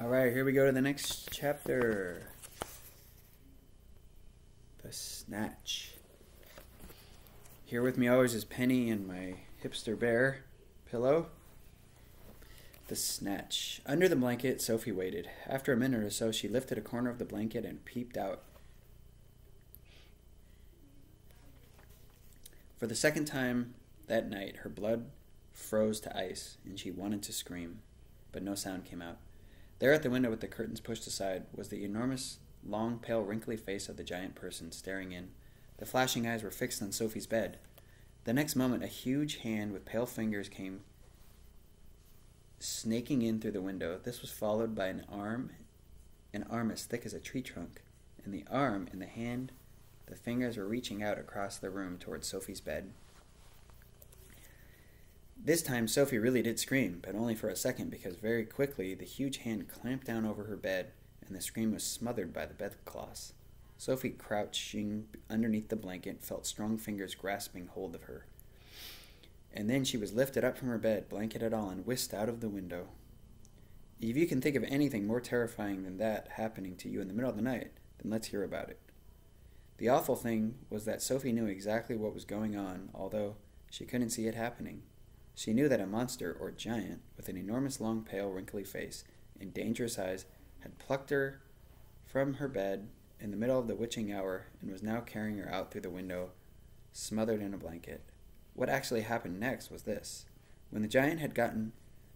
Alright, here we go to the next chapter. The Snatch. Here with me always is Penny and my hipster bear pillow. The Snatch. Under the blanket, Sophie waited. After a minute or so, she lifted a corner of the blanket and peeped out. For the second time that night, her blood froze to ice, and she wanted to scream, but no sound came out. There at the window with the curtains pushed aside was the enormous, long, pale, wrinkly face of the giant person staring in. The flashing eyes were fixed on Sophie's bed. The next moment, a huge hand with pale fingers came snaking in through the window. This was followed by an arm as thick as a tree trunk, and the arm and the hand, the fingers were reaching out across the room towards Sophie's bed. This time, Sophie really did scream, but only for a second, because very quickly the huge hand clamped down over her bed, and the scream was smothered by the bedclothes. Sophie, crouching underneath the blanket, felt strong fingers grasping hold of her. And then she was lifted up from her bed, blanket and all, and whisked out of the window. If you can think of anything more terrifying than that happening to you in the middle of the night, then let's hear about it. The awful thing was that Sophie knew exactly what was going on, although she couldn't see it happening. She knew that a monster, or giant, with an enormous long, pale, wrinkly face and dangerous eyes, had plucked her from her bed in the middle of the witching hour and was now carrying her out through the window, smothered in a blanket. What actually happened next was this. When the giant had gotten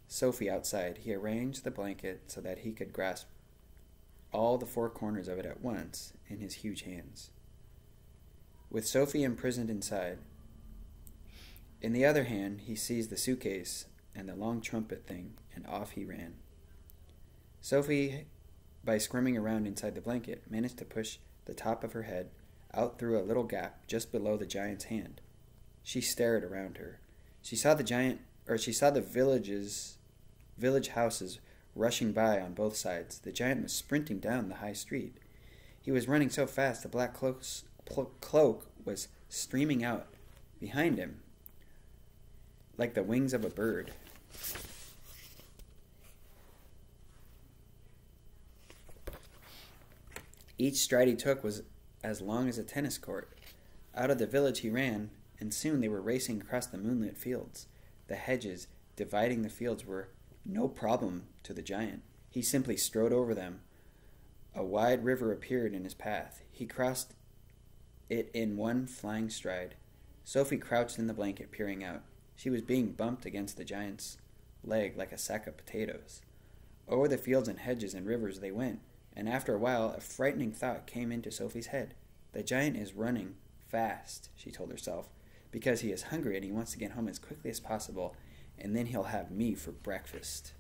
Sophie outside, he arranged the blanket so that he could grasp all the four corners of it at once in his huge hands, with Sophie imprisoned inside. In the other hand, he seized the suitcase and the long trumpet thing, and off he ran. Sophie, by squirming around inside the blanket, managed to push the top of her head out through a little gap just below the giant's hand. She stared around her. She saw the village houses rushing by on both sides. The giant was sprinting down the high street. He was running so fast the black cloak was streaming out behind him like the wings of a bird. Each stride he took was as long as a tennis court. Out of the village he ran, and soon they were racing across the moonlit fields. The hedges dividing the fields were no problem to the giant. He simply strode over them. A wide river appeared in his path. He crossed it in one flying stride. Sophie crouched in the blanket, peering out. She was being bumped against the giant's leg like a sack of potatoes. Over the fields and hedges and rivers they went, and after a while a frightening thought came into Sophie's head. The giant is running fast, she told herself, because he is hungry and he wants to get home as quickly as possible, and then he'll have me for breakfast.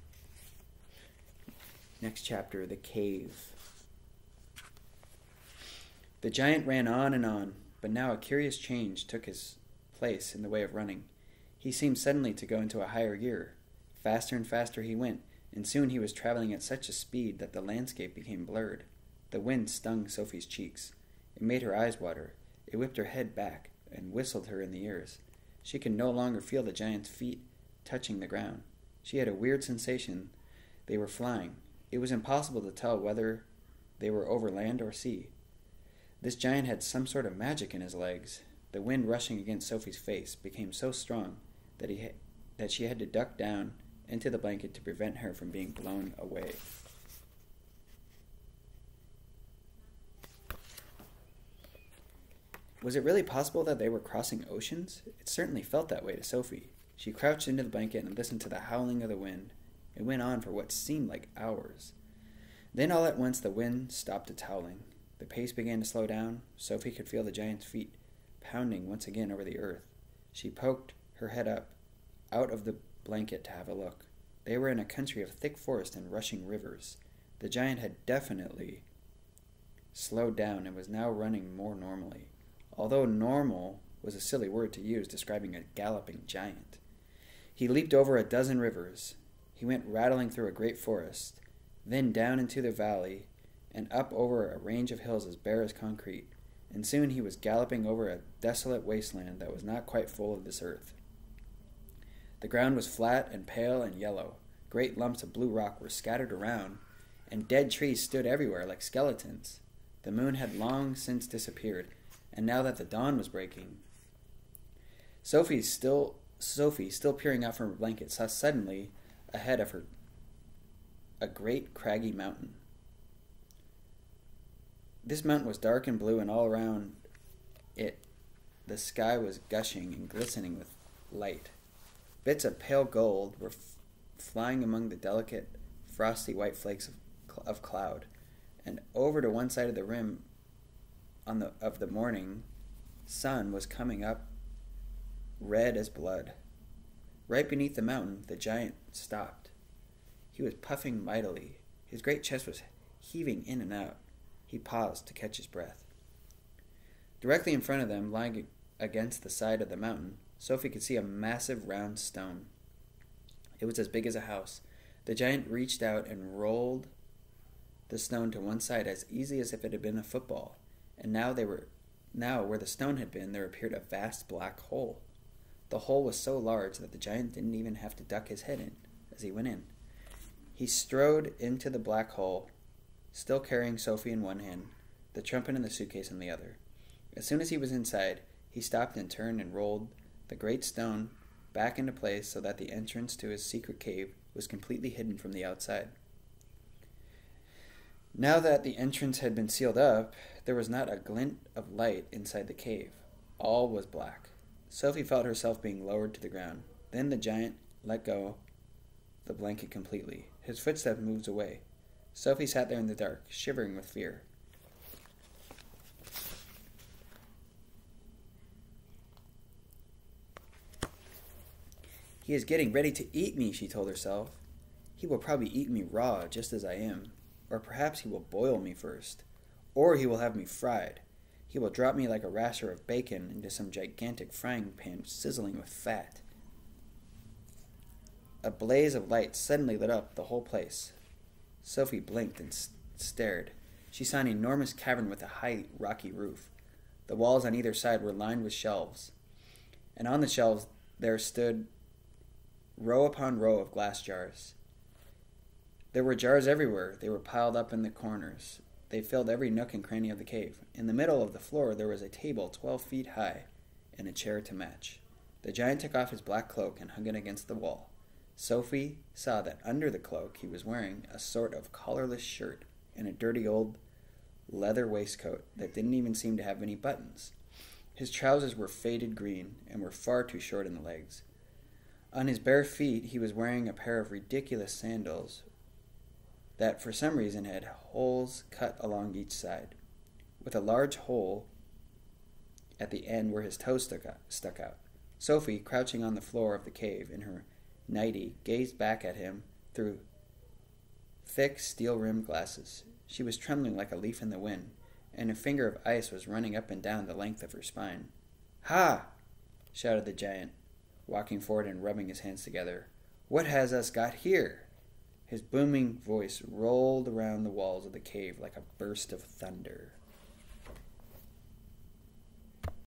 Next chapter, The Cave. The giant ran on, but now a curious change took his place in the way of running. He seemed suddenly to go into a higher gear. Faster and faster he went, and soon he was traveling at such a speed that the landscape became blurred. The wind stung Sophie's cheeks. It made her eyes water. It whipped her head back and whistled her in the ears. She could no longer feel the giant's feet touching the ground. She had a weird sensation they were flying. It was impossible to tell whether they were over land or sea. This giant had some sort of magic in his legs. The wind rushing against Sophie's face became so strong that she had to duck down into the blanket to prevent her from being blown away. Was it really possible that they were crossing oceans? It certainly felt that way to Sophie. She crouched into the blanket and listened to the howling of the wind. It went on for what seemed like hours. Then all at once the wind stopped its howling. The pace began to slow down. Sophie could feel the giant's feet pounding once again over the earth. She poked her head up out of the blanket to have a look. They were in a country of thick forest and rushing rivers. The giant had definitely slowed down and was now running more normally, although normal was a silly word to use describing a galloping giant. He leaped over a dozen rivers. He went rattling through a great forest, then down into the valley and up over a range of hills as bare as concrete, and soon he was galloping over a desolate wasteland that was not quite full of this earth. The ground was flat and pale and yellow. Great lumps of blue rock were scattered around, and dead trees stood everywhere like skeletons. The moon had long since disappeared, and now that the dawn was breaking, Sophie, still peering out from her blanket, saw suddenly ahead of her a great craggy mountain. This mountain was dark and blue, and all around it the sky was gushing and glistening with light. Bits of pale gold were flying among the delicate, frosty white flakes of cloud, and over to one side of the rim of the morning sun was coming up red as blood. Right beneath the mountain, the giant stopped. He was puffing mightily. His great chest was heaving in and out. He paused to catch his breath. Directly in front of them, lying against the side of the mountain, Sophie could see a massive round stone. It was as big as a house. The giant reached out and rolled the stone to one side as easily as if it had been a football. And now where the stone had been, there appeared a vast black hole. The hole was so large that the giant didn't even have to duck his head in as he went in. He strode into the black hole, still carrying Sophie in one hand, the trumpet and the suitcase in the other. As soon as he was inside, he stopped and turned and rolled the great stone back into place so that the entrance to his secret cave was completely hidden from the outside. Now that the entrance had been sealed up, there was not a glint of light inside the cave. All was black. Sophie felt herself being lowered to the ground. Then the giant let go the blanket completely. His footsteps moved away. Sophie sat there in the dark, shivering with fear. He is getting ready to eat me, she told herself. He will probably eat me raw, just as I am. Or perhaps he will boil me first. Or he will have me fried. He will drop me like a rasher of bacon into some gigantic frying pan sizzling with fat. A blaze of light suddenly lit up the whole place. Sophie blinked and stared. She saw an enormous cavern with a high, rocky roof. The walls on either side were lined with shelves, and on the shelves there stood row upon row of glass jars. There were jars everywhere. They were piled up in the corners. They filled every nook and cranny of the cave. In the middle of the floor there was a table 12 feet high and a chair to match. The giant took off his black cloak and hung it against the wall. Sophie saw that under the cloak he was wearing a sort of collarless shirt and a dirty old leather waistcoat that didn't even seem to have any buttons. His trousers were faded green and were far too short in the legs. On his bare feet he was wearing a pair of ridiculous sandals that for some reason had holes cut along each side, with a large hole at the end where his toes stuck out. Sophie, crouching on the floor of the cave in her nightie, gazed back at him through thick steel-rimmed glasses. She was trembling like a leaf in the wind, and a finger of ice was running up and down the length of her spine. "Ha!" shouted the giant, walking forward and rubbing his hands together. "What has us got here?" His booming voice rolled around the walls of the cave like a burst of thunder.